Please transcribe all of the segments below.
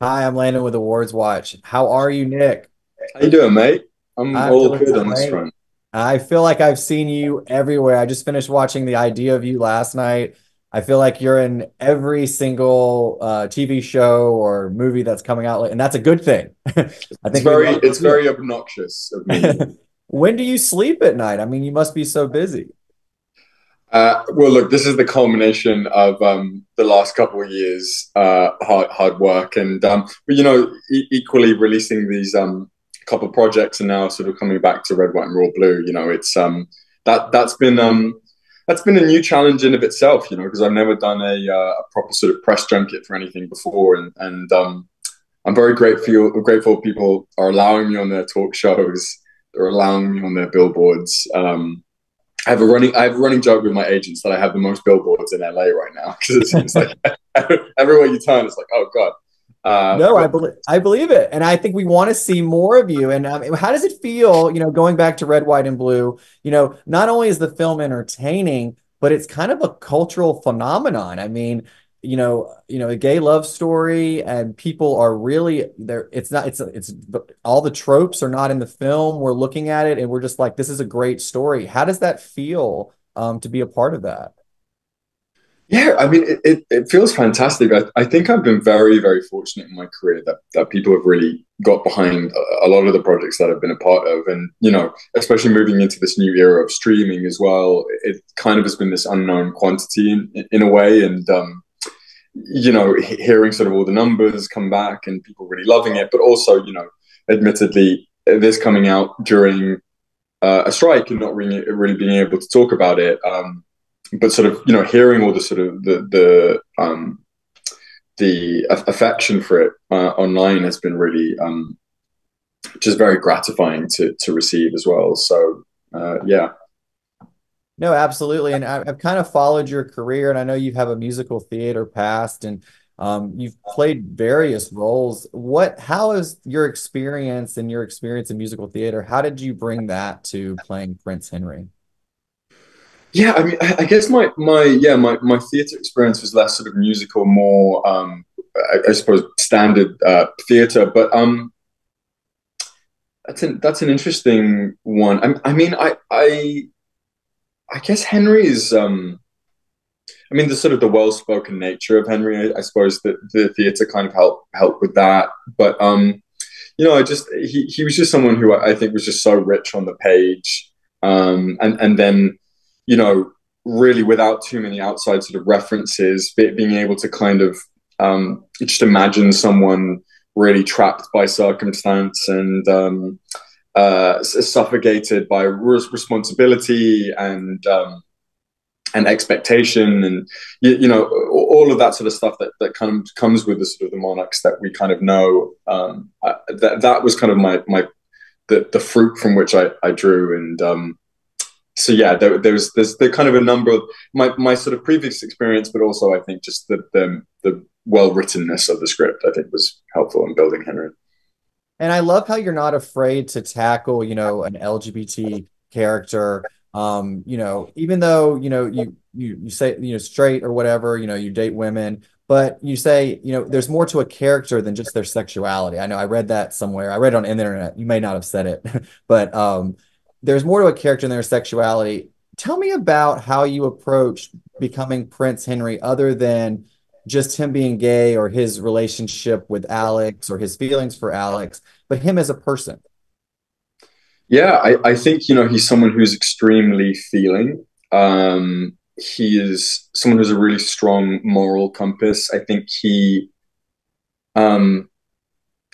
Hi, I'm Landon with AwardsWatch. How are you, Nick? How you doing, mate? I'm I'm all doing good on this great. front. I feel like I've seen you everywhere. I just finished watching The Idea of You last night. I feel like you're in every single TV show or movie that's coming out, and that's a good thing. I It's think we'd very love to it's see very obnoxious of me. it. When do you sleep at night? I mean, you must be so busy. Well, look, this is the culmination of the last couple of years hard work, and but equally releasing these couple of projects, and now sort of coming back to Red, White, and Raw Blue. It's that's been a new challenge in of itself. Because I've never done a proper sort of press junket for anything before, and I'm very grateful people are allowing me on their talk shows. They're allowing me on their billboards. I have a running joke with my agents that I have the most billboards in LA right now because it seems like everywhere you turn, it's like, oh god. No, But I believe it, and I think we want to see more of you. And how does it feel? Going back to Red, White, and Blue. Not only is the film entertaining, but it's kind of a cultural phenomenon. I mean, a gay love story, and people are really there. It's not. It's all the tropes are not in the film. We're looking at it, and we're just like, this is a great story. How does that feel, to be a part of that? yeah, I mean, it feels fantastic. I think I've been very fortunate in my career that people have really got behind a lot of the projects that I've been a part of, and especially moving into this new era of streaming as well. It kind of has been this unknown quantity in a way, and hearing sort of all the numbers come back and people really loving it, but also, admittedly, this coming out during a strike and not really being able to talk about it. But sort of, hearing all the sort of the affection for it online has been really just very gratifying to receive as well. So yeah. No, absolutely. And I've kind of followed your career, and I know you have a musical theater past, and you've played various roles. How is your experience in musical theater? How did you bring that to playing Prince Henry? Yeah, I mean, I guess my theatre experience was less sort of musical, more I suppose standard theatre. But that's an interesting one. I guess Henry is I mean the sort of the well spoken nature of Henry. I suppose that the theatre kind of helped with that. But I just he was just someone who I think was just so rich on the page, and then you know really without too many outside sort of references, being able to kind of just imagine someone really trapped by circumstance and suffocated by responsibility and expectation and all of that sort of stuff that kind of comes with the sort of the monarchs that we kind of know. That was kind of the fruit from which I drew. And so yeah, there's the kind of a number of my sort of previous experience, but also I think just the well writtenness of the script I think was helpful in building Henry. And I love how you're not afraid to tackle, an LGBT character. Even though, you say, straight or whatever, you date women, but you say, there's more to a character than just their sexuality. I know I read that somewhere. I read it on the internet. You may not have said it, but there's more to a character than their sexuality. Tell me about how you approached becoming Prince Henry, other than just him being gay or his relationship with Alex or his feelings for Alex, but him as a person. Yeah, I think he's someone who's extremely feeling. He is someone who's a really strong moral compass. I think um,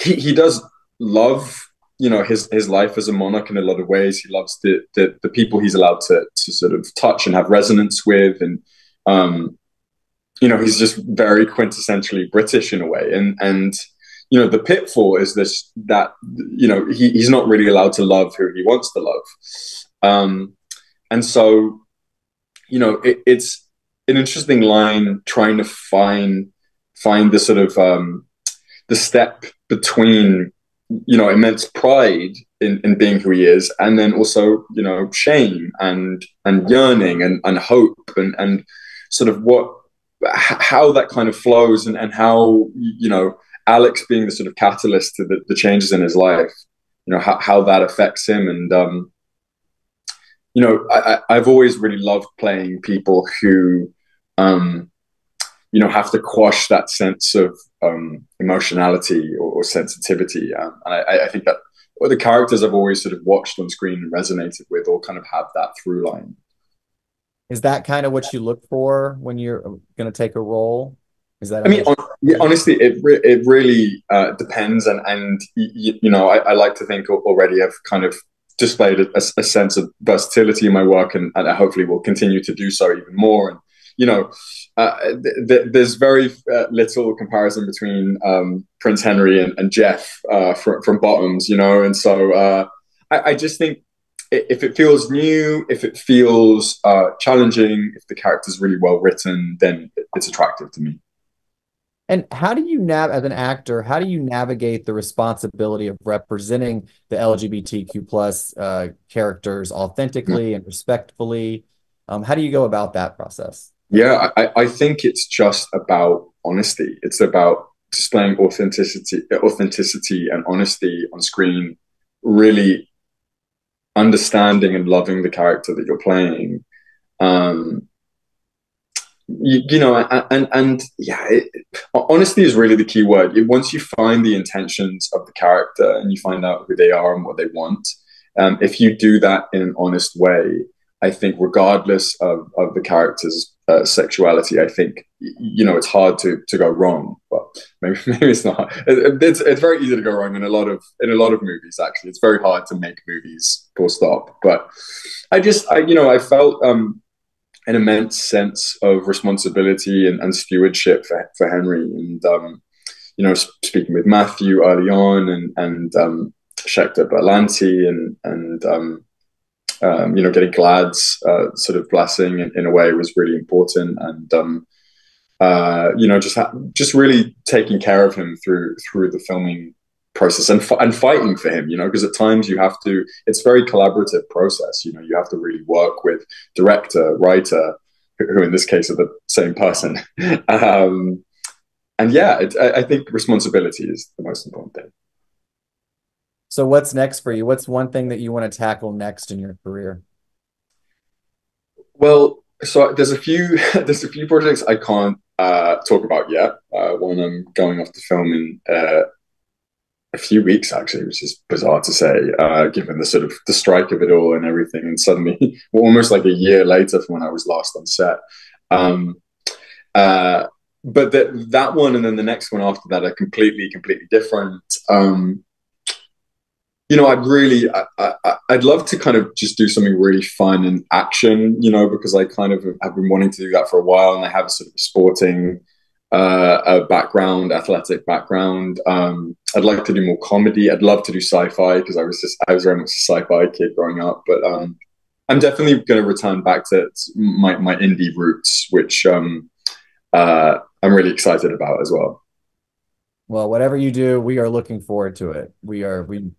he does love his life as a monarch in a lot of ways. He loves the people he's allowed to sort of touch and have resonance with, and he's just very quintessentially British in a way. And the pitfall is this that he's not really allowed to love who he wants to love. And so it's an interesting line trying to find the sort of the step between immense pride in being who he is, and then also shame and yearning and hope and sort of how that kind of flows, and how, Alex being the sort of catalyst to the changes in his life, how that affects him. And I've always really loved playing people who have to quash that sense of emotionality or sensitivity. And I think that the characters I've always sort of watched on screen and resonated with all kind of have that through line. Is that kind of what you look for when you're going to take a role? Is that I mean, honestly, it really depends, and I like to think already I've kind of displayed a sense of versatility in my work, and I hopefully will continue to do so even more. And there's very little comparison between Prince Henry and Jeff from Bottoms, and so I just think if it feels new, if it feels challenging, if the character's really well written, then it's attractive to me. And how do you as an actor, how do you navigate the responsibility of representing the LGBTQ plus characters authentically and respectfully? How do you go about that process? Yeah, I think it's just about honesty. It's about displaying authenticity and honesty on screen, really understanding and loving the character that you're playing. And yeah, honesty is really the key word. Once you find the intentions of the character and you find out who they are and what they want, if you do that in an honest way, I think regardless of the character's sexuality, I think it's hard to go wrong. But maybe it's not. It's very easy to go wrong in a lot of movies. Actually, it's very hard to make movies full stop. But I felt an immense sense of responsibility and stewardship for Henry, and speaking with Matthew early on, and Schechter Berlanti, and getting Glad's sort of blessing in a way was really important, and just really taking care of him through the filming process, and fighting for him, because at times it's a very collaborative process. You have to really work with director, writer, who in this case are the same person. And yeah, I think responsibility is the most important thing. So what's next for you? What's one thing that you want to tackle next in your career? Well, so there's a few projects I can't talk about yet. One I'm going off to film in a few weeks, actually, which is bizarre to say, given the sort of the strike of it all and everything, and suddenly almost like a year later from when I was last on set. But that one, and then the next one after that, are completely different. I'd love to kind of just do something really fun and action, because I kind of have been wanting to do that for a while, and I have a sort of sporting background, athletic background. I'd like to do more comedy. I'd love to do sci-fi, because I was very much a sci-fi kid growing up. But I'm definitely going to return back to my indie roots, which I'm really excited about as well. Well, whatever you do, we are looking forward to it. We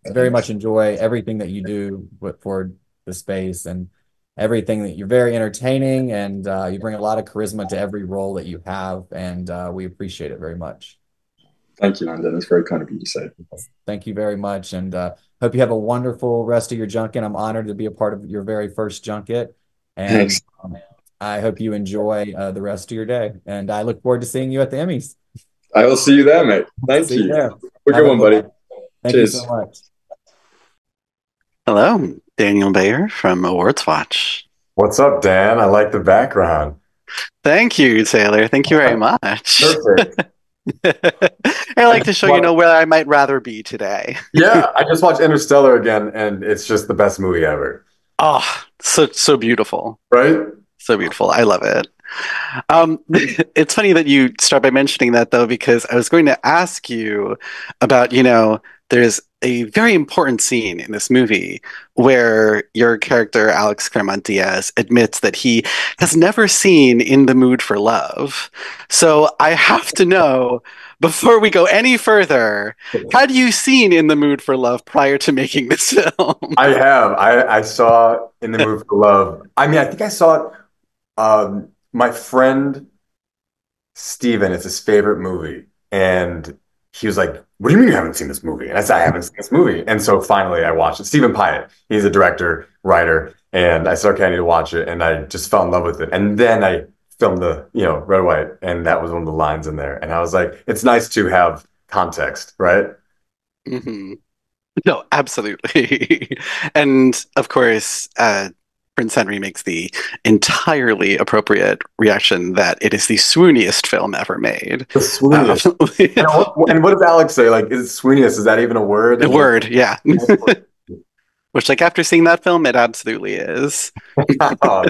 very much enjoy everything that you do for the space, and everything that you're very entertaining, and you bring a lot of charisma to every role that you have, and we appreciate it very much. Thank you, Landon. That's very kind of you to say. Thank you very much, and hope you have a wonderful rest of your junket. I'm honored to be a part of your very first junket, and I hope you enjoy the rest of your day, and I look forward to seeing you at the Emmys. I will see you there, mate. Thank you. Have a good one, buddy. Thank you so much. Hello, Daniel Bayer from AwardsWatch. What's up, Dan? I like the background. Thank you, Taylor. Thank you very much. Perfect. I like to show where I might rather be today. Yeah, I just watched Interstellar again, and it's just the best movie ever. Oh, so beautiful. Right? So beautiful. I love it. It's funny that you start by mentioning that, though, because I was going to ask you about, there's a very important scene in this movie where your character, Alex Claremont Diaz, admits that he has never seen In the Mood for Love. So I have to know, before we go any further, had you seen In the Mood for Love prior to making this film? I have. I saw In the Mood for Love. I mean, I think I saw it. My friend Steven, it's his favorite movie. And he was like, what do you mean you haven't seen this movie? And I said, I haven't seen this movie. And so finally I watched it. Stephen Pyatt, he's a director, writer. And I said, okay, I need to watch it. And I just fell in love with it. And then I filmed the, red, white. And that was one of the lines in there. And I was like, it's nice to have context, right? Hmm. No, absolutely. And of course, Prince Henry makes the entirely appropriate reaction that it is the swooniest film ever made. The swooniest. And what does Alex say? Like, is swooniest, is that even a word? The word, yeah. Which, like, after seeing that film, it absolutely is. Oh,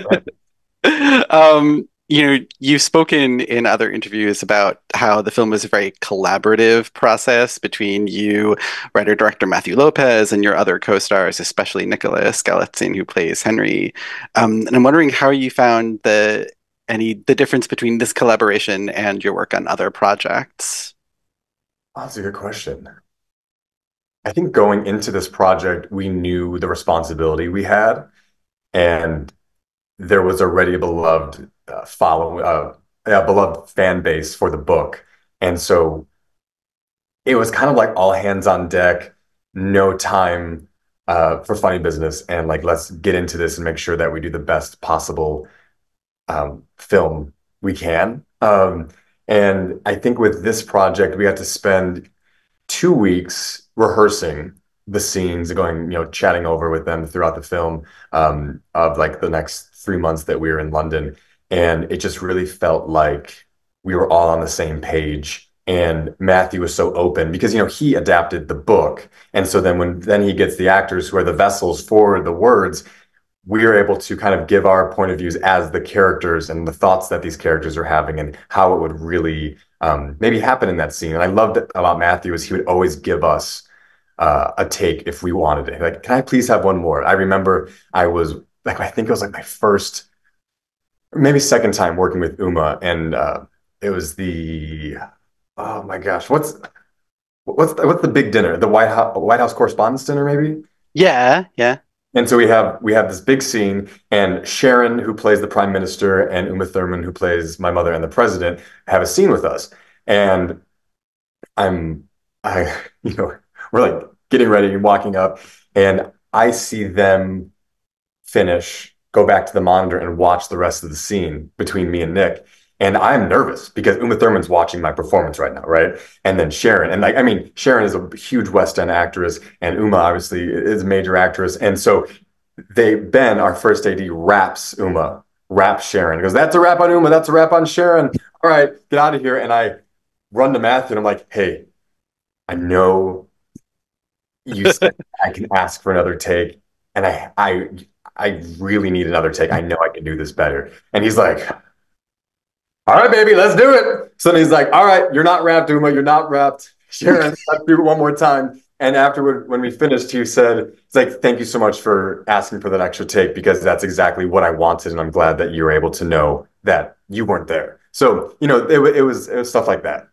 You've spoken in other interviews about how the film was a very collaborative process between you, writer-director Matthew Lopez, and your other co-stars, especially Nicholas Galitzine, who plays Henry. And I'm wondering how you found the difference between this collaboration and your work on other projects. oh, that's a good question. I think going into this project, we knew the responsibility we had, and there was already a beloved a beloved fan base for the book, and so it was kind of like all hands on deck, no time for funny business, and like let's get into this and make sure that we do the best possible film we can. And I think with this project, we got to spend 2 weeks rehearsing the scenes, going, chatting over with them throughout the film, of like the next 3 months that we were in London. And it just really felt like we were all on the same page. And Matthew was so open because, he adapted the book. And so then he gets the actors who are the vessels for the words, we are able to kind of give our point of views as the characters and the thoughts that these characters are having and how it would really maybe happen in that scene. And I loved it about Matthew is he would always give us a take if we wanted it. Like, can I please have one more? I remember I was like, I think it was like my first, maybe second time working with Uma, and it was oh my gosh, what's the big dinner? The White House Correspondents' Dinner, maybe? Yeah, yeah. And so we have this big scene, and Sharon, who plays the prime minister, and Uma Thurman, who plays my mother and the president, have a scene with us. And I'm, I, we're like getting ready and walking up, and I see them finish, go back to the monitor, and watch the rest of the scene between me and Nick. And I'm nervous because Uma Thurman's watching my performance right now, right? And then Sharon, and like, I mean, Sharon is a huge West End actress, and Uma obviously is a major actress. And so Ben, our first AD, raps Sharon. He goes, "That's a rap on Uma, that's a rap on Sharon. All right, get out of here." And I run to Matthew, and I'm like, "Hey, I know you said I can ask for another take, and I really need another take. I know I can do this better." And he's like, "All right, baby, let's do it." So then he's like, "All right, you're not wrapped, Uma. You're not wrapped. Sharon, let's do it one more time." And afterward, when we finished, he said, "It's like, thank you so much for asking for that extra take because that's exactly what I wanted. And I'm glad that you were able to know that you weren't there." So, it was stuff like that.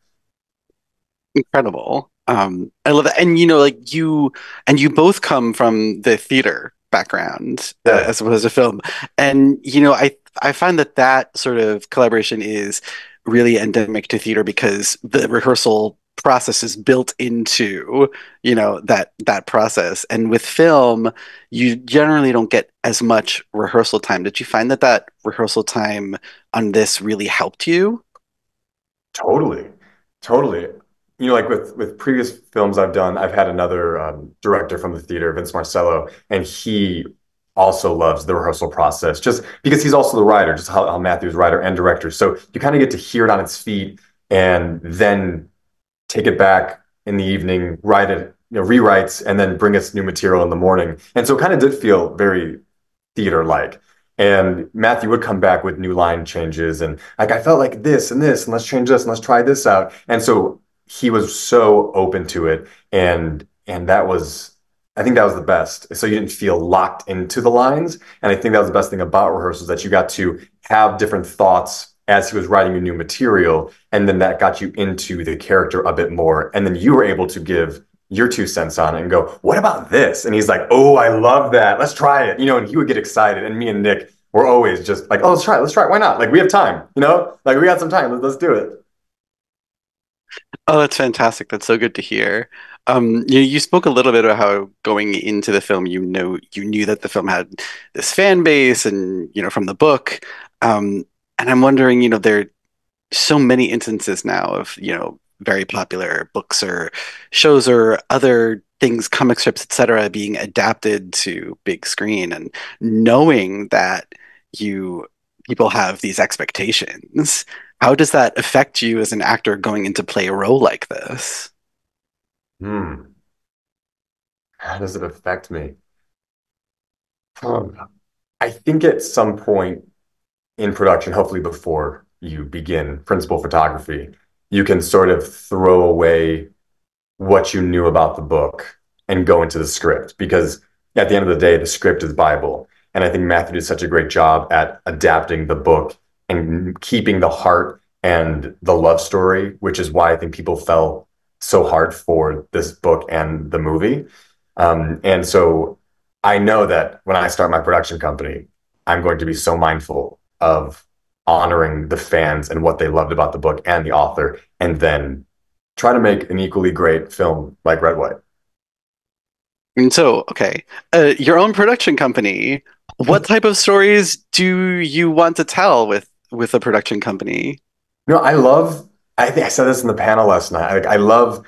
Incredible. I love that. And you both come from the theater background Yeah. as opposed to film. And I find that sort of collaboration is really endemic to theater because the rehearsal process is built into, that process. And with film, you generally don't get as much rehearsal time. Did you find that rehearsal time on this really helped you? Totally. Totally. Like with previous films I've done, I've had another director from the theater, Vince Marcello, and he also loves the rehearsal process just because he's also the writer, just how Matthew's writer and director. So you kind of get to hear it on its feet and then take it back in the evening, write it, rewrites, and then bring us new material in the morning. And so it kind of did feel very theater-like. And Matthew would come back with new line changes, and like I felt like this and this, and let's change this and let's try this out. And so he was so open to it, and I think that was the best. So you didn't feel locked into the lines, and I think that was the best thing about rehearsals, that you got to have different thoughts as he was writing you new material, and then that got you into the character a bit more, and then you were able to give your 2 cents on it and go, "What about this?" And he's like, "Oh, I love that. Let's try it." And he would get excited. And me and Nick we're always just like, oh, let's try it. Why not? Like we have time, you know, like we got some time. Let's do it. Oh, that's fantastic. That's so good to hear. You spoke a little bit about how going into the film, you knew that the film had this fan base and, from the book. And I'm wondering, there are so many instances now of, very popular books or shows or other things, comic strips, etc., being adapted to big screen, and knowing that you people have these expectations. How does that affect you as an actor going in to play a role like this? Hmm. How does it affect me? Um, I think at some point in production, hopefully before you begin principal photography, you can sort of throw away what you knew about the book and go into the script because at the end of the day, the script is Bible. And I think Matthew did such a great job at adapting the book and keeping the heart and the love story, which is why I think people fell so hard for this book and the movie. And so I know that when I start my production company, I'm going to be so mindful of honoring the fans and what they loved about the book and the author, and then try to make an equally great film like Red White. And so, okay, your own production company, what type of stories do you want to tell with a production company? I love, I think I said this in the panel last night. I love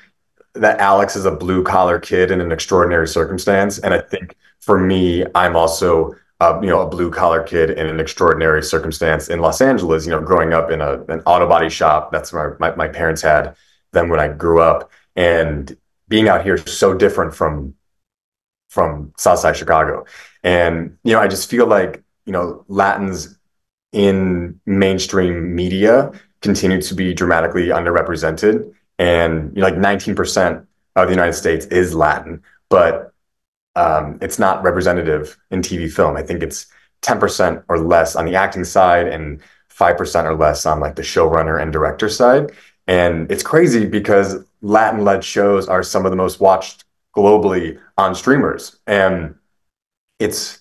that Alex is a blue collar kid in an extraordinary circumstance. And I think for me, I'm also, a blue collar kid in an extraordinary circumstance in Los Angeles, growing up in an auto body shop. That's where my parents had them when I grew up. And being out here is so different from Southside Chicago. And, I just feel like, Latins in mainstream media continue to be dramatically underrepresented. And, like 19% of the United States is Latin, but it's not representative in TV film. I think it's 10% or less on the acting side and 5% or less on like the showrunner and director side. And it's crazy because Latin-led shows are some of the most watched globally on streamers. And it's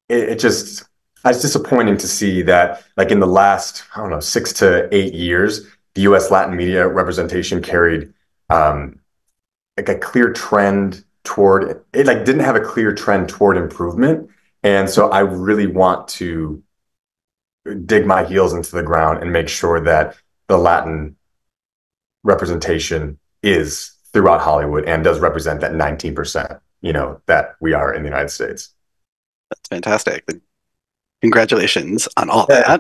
it just it's disappointing to see that like in the last, I don't know, 6 to 8 years, the US Latin media representation carried like a clear trend toward it, like didn't have a clear trend toward improvement. And so I really want to dig my heels into the ground and make sure that the Latin representation is throughout Hollywood and does represent that 19%, that we are in the United States. That's fantastic. Congratulations on all Yeah.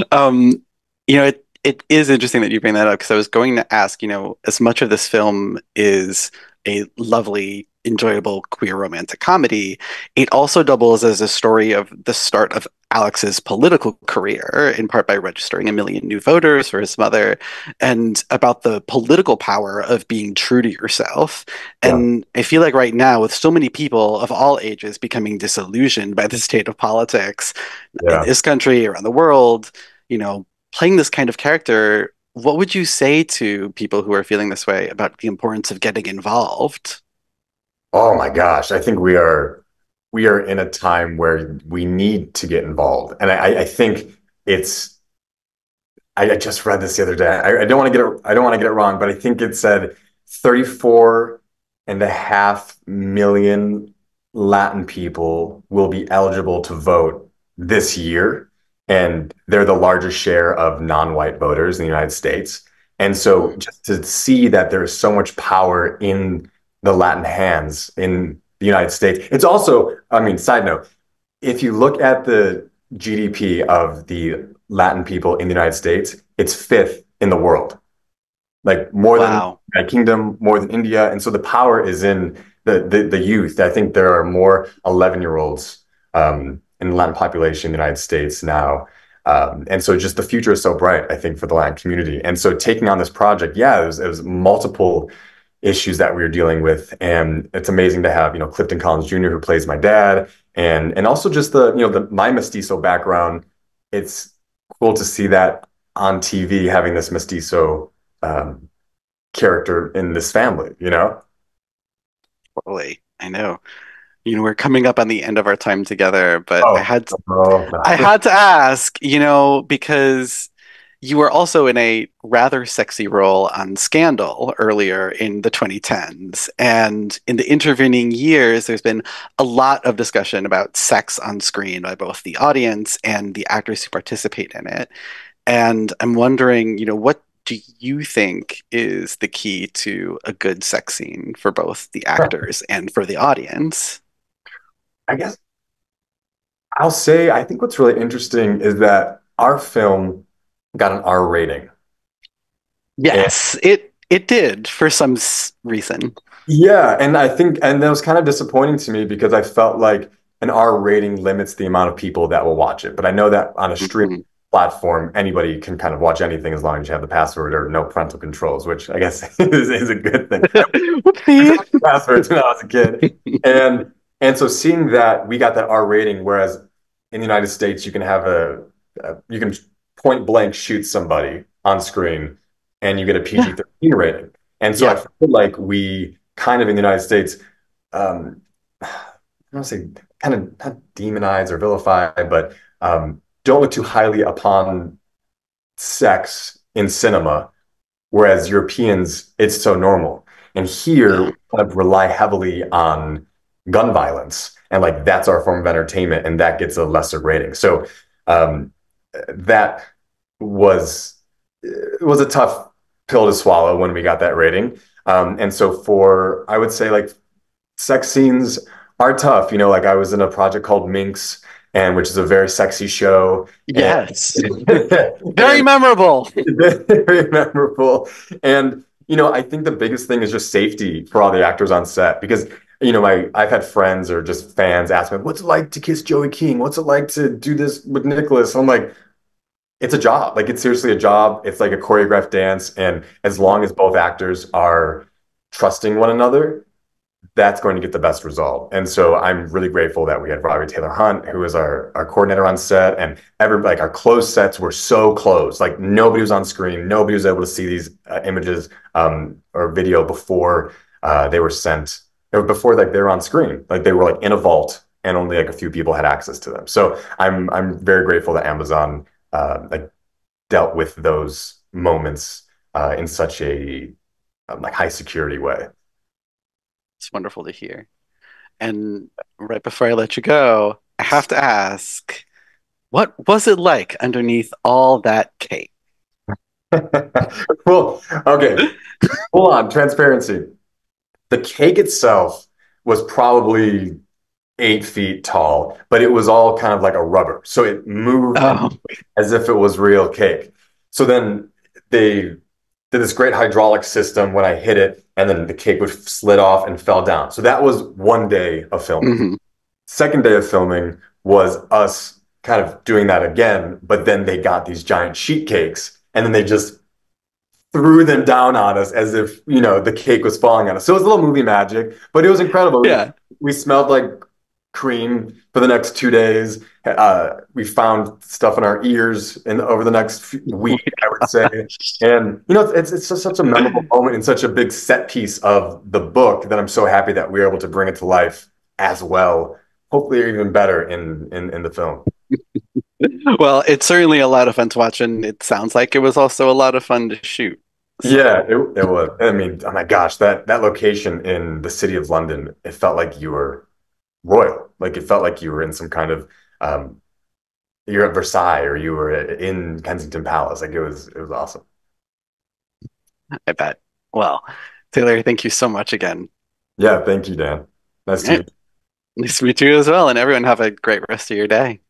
that. It is interesting that you bring that up because I was going to ask, as much of this film is a lovely, enjoyable queer romantic comedy, it also doubles as a story of the start of Alex's political career, in part by registering 1 million new voters for his mother, and about the political power of being true to yourself. Yeah. And I feel like right now, with so many people of all ages becoming disillusioned by the state of politics in Yeah. this country, around the world, playing this kind of character, what would you say to people who are feeling this way about the importance of getting involved? Oh my gosh. I think we are in a time where we need to get involved. And I think it's I just read this the other day. I don't want to get it wrong, but I think it said 34.5 million Latin people will be eligible to vote this year. And they're the largest share of non-white voters in the United States. And so just to see that there's so much power in the Latin hands in the United States. It's also, I mean, side note, if you look at the GDP of the Latin people in the United States, it's fifth in the world, like more than the Wow. United Kingdom, more than India. And so the power is in the youth. I think there are more 11-year-olds in the Latin population in the United States now. And so just the future is so bright, I think, for the Latin community. And so taking on this project, yeah, it was multiple issues that we were dealing with. And it's amazing to have, Clifton Collins Jr., who plays my dad, and also just my mestizo background. It's cool to see that on TV, having this mestizo um, character in this family. Totally. I know. we're coming up on the end of our time together, but Oh, oh, I had to ask, because you were also in a rather sexy role on Scandal earlier in the 2010s. And in the intervening years, there's been a lot of discussion about sex on screen by both the audience and the actors who participate in it. And I'm wondering, what do you think is the key to a good sex scene for both the actors and for the audience? I guess I'll say I think what's really interesting is that our film got an R rating. And Yes, it did for some reason. yeah, and I think and that was kind of disappointing to me because I felt like an R rating limits the amount of people that will watch it. But I know that on a streaming Mhm. platform, anybody can kind of watch anything as long as you have the password or no parental controls, which I guess is a good thing. Whoopsie. Passwords when I was a kid. And so seeing that we got that R rating, whereas in the United States you can have you can point blank shoot somebody on screen and you get a Yeah, PG-13 rating. And so I yeah, feel like we kind of in the United States, I don't say kind of not demonize or vilify, but don't look too highly upon sex in cinema. Whereas Europeans, it's so normal. And here, yeah. we kind of rely heavily on gun violence. And like that's our form of entertainment, and that gets a lesser rating. So um, that was it was a tough pill to swallow when we got that rating. And so for I would say like sex scenes are tough. Like I was in a project called Minx, and which is a very sexy show. And Yes. Very and memorable. very memorable. And I think the biggest thing is just safety for all the actors on set because I've had friends or just fans ask me, "What's it like to kiss Joey King? What's it like to do this with Nicholas?" I'm like, "It's a job. Like it's seriously a job. It's like a choreographed dance, and as long as both actors are trusting one another, that's going to get the best result." And so I'm really grateful that we had Robbie Taylor Hunt, who was our coordinator on set, and like our closed sets were so close, like nobody was on screen, nobody was able to see these images or video before they were sent, or before like they were on screen, like they were like in a vault, and only like a few people had access to them. So I'm very grateful that Amazon like dealt with those moments in such a like high security way. It's wonderful to hear. And right before I let you go, I have to ask, what was it like underneath all that cake? Well, okay, hold on. Transparency. The cake itself was probably 8 feet tall, but it was all kind of like a rubber. So it moved and Oh, as if it was real cake. So then they did this great hydraulic system when I hit it, and then the cake would slid off and fell down. So that was one day of filming. hmm. Second day of filming was us kind of doing that again, but then they got these giant sheet cakes and then they just threw them down on us as if the cake was falling on us. So it was a little movie magic, but it was incredible. Yeah. We smelled like cream for the next 2 days. We found stuff in our ears and over the next week, I would say. And it's just such a memorable moment and such a big set piece of the book that I'm so happy that we were able to bring it to life as well. Hopefully, even better in the film. Well, it's certainly a lot of fun to watch, and it sounds like it was also a lot of fun to shoot. Yeah, So, it was. I mean, oh my gosh, that location in the city of London, it felt like you were royal. Like it felt like you were in some kind of um, you're at Versailles or you were in Kensington Palace. Like it was awesome. I bet. Well, Taylor, thank you so much again. Yeah, thank you, Dan. Nice to Eh, meet you. Nice to meet you as well, and everyone have a great rest of your day.